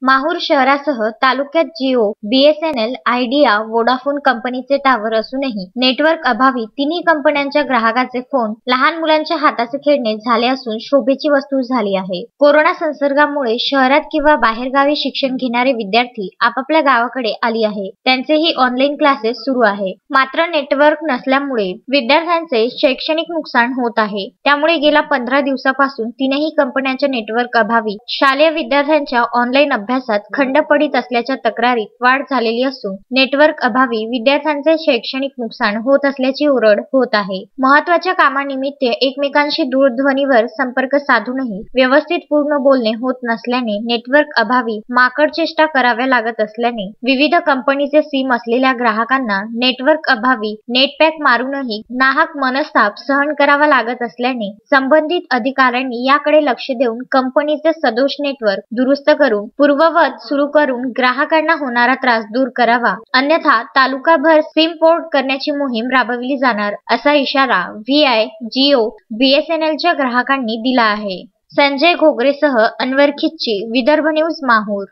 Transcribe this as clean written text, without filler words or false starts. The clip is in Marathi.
माहूर शहरासह तालुक्यात जिओ, बीएसएनएल, आयडिया, वोडाफोन कंपनीचे टावर असूनही नेटवर्क अभावी तिन्ही कंपन्यांच्या ग्राहकाचे फोन लहान मुलांच्या हाताचे खेळणे झाले असून शोभेची वस्तू झाली आहे। कोरोना संसर्गामुळे शहरात किंवा बाहेरगावी शिक्षण घेणारे विद्यार्थी आपापल्या गावाकडे आली आहे। त्यांचेही ऑनलाईन क्लासेस सुरू आहे। मात्र नेटवर्क नसल्यामुळे विद्यार्थ्यांचे शैक्षणिक नुकसान होत आहे। त्यामुळे गेल्या 15 दिवसापासून तीनही कंपन्यांच्या नेटवर्क अभावी शालेय विद्यार्थ्यांच्या ऑनलाईन अभ्यासात खंड पडत असल्याच्या तक्रारीत वाढ झालेली असून नेटवर्क अभावी विद्यार्थ्यांचे शैक्षणिक नुकसान होत असल्याची ओरड होत आहे। महत्त्वाच्या कामानिमित्त एकमेकांशी दूरध्वनीवर संपर्क साधूनही व्यवस्थित पूर्ण बोलणे होत नसल्याने नेटवर्क अभावी माकड चेष्टा कराव्या लागत असल्याने विविध कंपनीचे सिम असलेल्या ग्राहकांना नेटवर्क अभावी नेट पॅक मारूनही नाहक मनस्ताप सहन करावा लागत असल्याने संबंधित अधिकाऱ्यांनी याकडे लक्ष देऊन कंपनीचे सदोष नेटवर्क दुरुस्त करून पूर्ववत सुरू करून ग्राहकांना होणारा त्रास दूर करावा, अन्यथा तालुकाभर सिम पोर्ट करण्याची मोहीम राबविली जाणार असा इशारा व्हीआय, जिओ, बीएसएनएलच्या ग्राहकांनी दिला आहे। संजय घोगरेसह अनवर खिच्ची, विदर्भ न्यूज, माहूर।